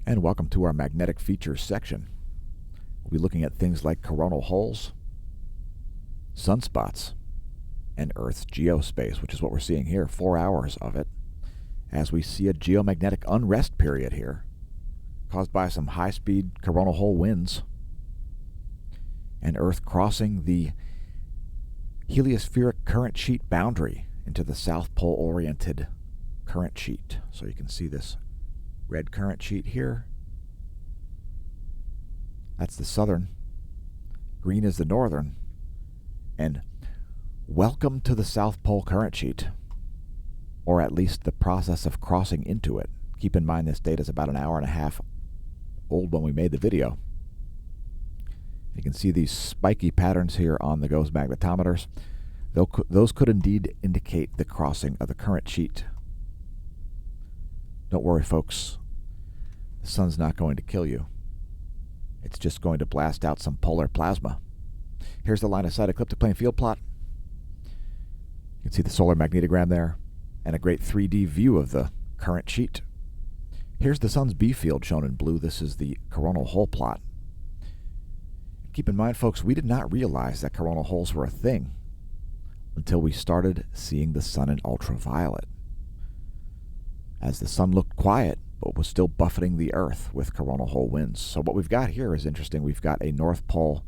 And welcome to our magnetic features section. We'll be looking at things like coronal holes, sunspots, and Earth's geospace, which is what we're seeing here, 4 hours of it, as we see a geomagnetic unrest period here, caused by some high-speed coronal hole winds, and Earth crossing the heliospheric current sheet boundary into the South Pole-oriented current sheet. So you can see this red current sheet here. That's the southern. Green is the northern. And welcome to the South Pole current sheet, or at least the process of crossing into it. Keep in mind this data is about an hour and a half old when we made the video. You can see these spiky patterns here on the GOES magnetometers. Those could indeed indicate the crossing of the current sheet. Don't worry, folks. The sun's not going to kill you. It's just going to blast out some polar plasma. Here's the line of sight ecliptic plane field plot. You can see the solar magnetogram there, and a great 3D view of the current sheet. Here's the sun's B field shown in blue. This is the coronal hole plot. Keep in mind, folks, we did not realize that coronal holes were a thing until we started seeing the sun in ultraviolet, as the sun looked quiet but was still buffeting the Earth with coronal hole winds. So what we've got here is interesting. We've got a North Pole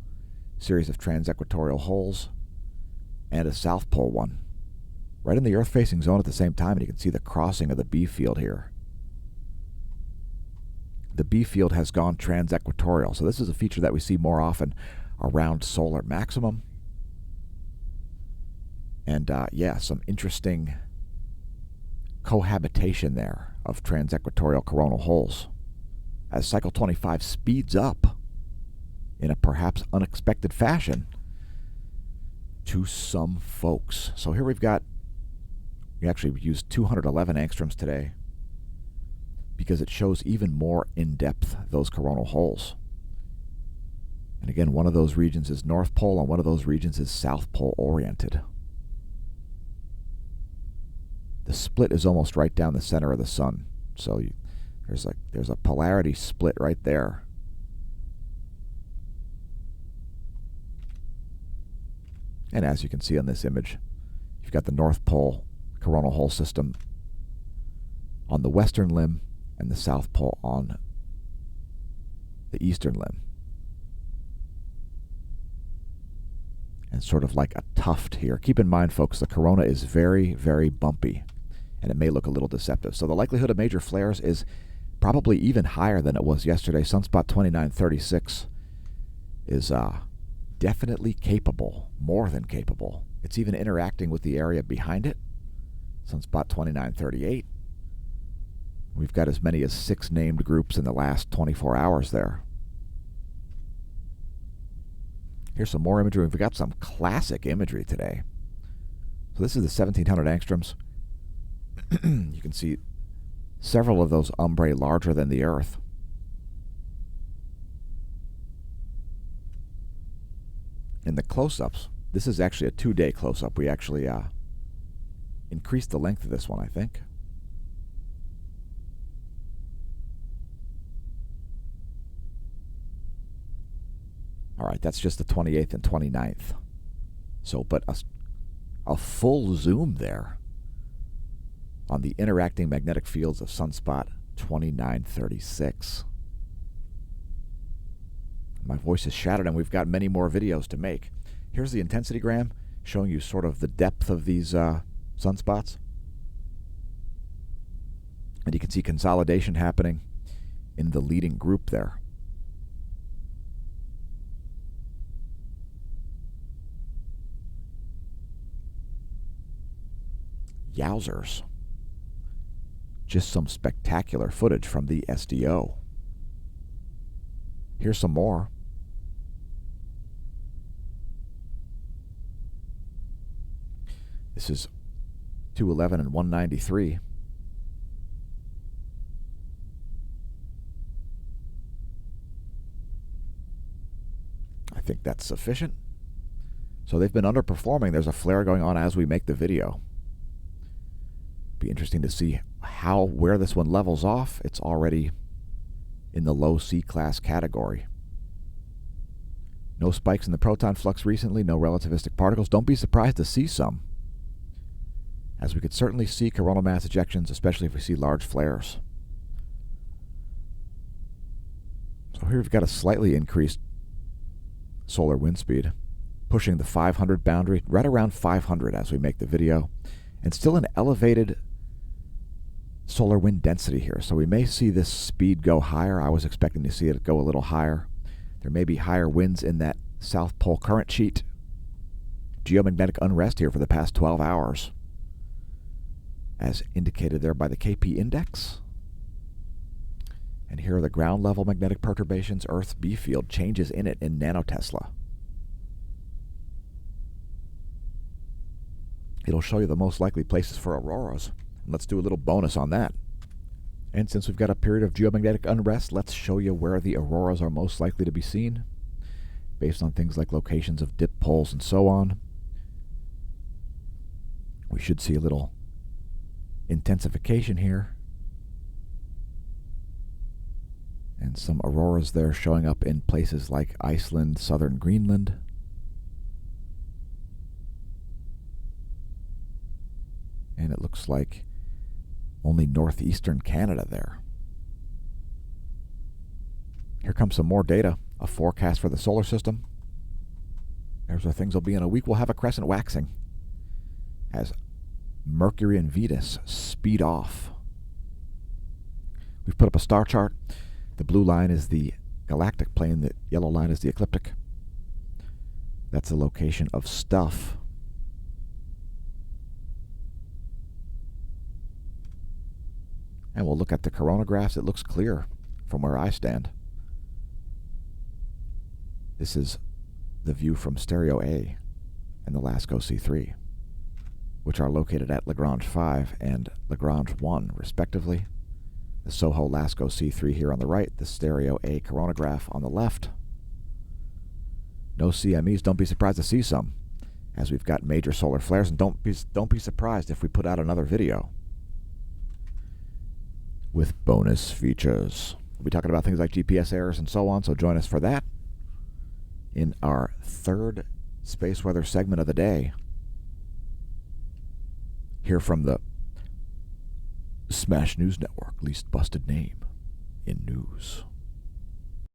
series of transequatorial holes and a South Pole one right in the Earth-facing zone at the same time, and you can see the crossing of the B field here. The B field has gone transequatorial, so this is a feature that we see more often around solar maximum. And yeah, some interesting cohabitation there of transequatorial coronal holes as cycle 25 speeds up in a perhaps unexpected fashion to some folks. So here we actually used 211 angstroms today because it shows even more in depth those coronal holes. And again, one of those regions is North Pole and one of those regions is South Pole oriented. The split is almost right down the center of the sun. So there's a polarity split right there. And as you can see on this image, you've got the North Pole coronal hole system on the western limb and the South Pole on the eastern limb. And sort of like a tuft here. Keep in mind, folks, the corona is very, very bumpy, and it may look a little deceptive. So the likelihood of major flares is probably even higher than it was yesterday. Sunspot 2936 is definitely capable, more than capable. It's even interacting with the area behind it. Sunspot 2938. We've got as many as 6 named groups in the last 24 hours there. Here's some more imagery. We've got some classic imagery today. So this is the 1700 angstroms. You can see several of those umbrae larger than the Earth. In the close-ups, this is actually a 2-day close-up. We actually increased the length of this one, I think. All right, that's just the 28th and 29th. So, but a full zoom there on the interacting magnetic fields of sunspot 2936. My voice is shattered, and we've got many more videos to make. Here's the intensity gram showing you sort of the depth of these sunspots. And you can see consolidation happening in the leading group there. Yowzers. Just some spectacular footage from the SDO. Here's some more. This is 211 and 193. I think that's sufficient. So they've been underperforming. There's a flare going on as we make the video. Be interesting to see where this one levels off. It's already in the low C-class category. No spikes in the proton flux recently, no relativistic particles. Don't be surprised to see some, as we could certainly see coronal mass ejections, especially if we see large flares. So here we've got a slightly increased solar wind speed, pushing the 500 boundary, right around 500 as we make the video, and still an elevated solar wind density here. So we may see this speed go higher. I was expecting to see it go a little higher. There may be higher winds in that South Pole current sheet. Geomagnetic unrest here for the past 12 hours, as indicated there by the KP index. And here are the ground level magnetic perturbations, Earth B field, changes in it in nanotesla. It'll show you the most likely places for auroras. Let's do a little bonus on that. And since we've got a period of geomagnetic unrest, let's show you where the auroras are most likely to be seen, based on things like locations of dip poles and so on. We should see a little intensification here, and some auroras there showing up in places like Iceland, southern Greenland. And it looks like only northeastern Canada there. Here comes some more data, a forecast for the solar system. There's where things will be in a week. We'll have a crescent waxing as Mercury and Venus speed off. We've put up a star chart. The blue line is the galactic plane, the yellow line is the ecliptic. That's the location of stuff. And we'll look at the coronagraphs. It looks clear from where I stand. This is the view from Stereo A and the LASCO C3, which are located at Lagrange 5 and Lagrange 1, respectively. The SOHO LASCO C3 here on the right, the Stereo A coronagraph on the left. No CMEs, don't be surprised to see some, as we've got major solar flares, and don't be surprised if we put out another video with bonus features. We'll be talking about things like GPS errors and so on, so join us for that in our third space weather segment of the day. Here from the Smash News Network, least busted name in news.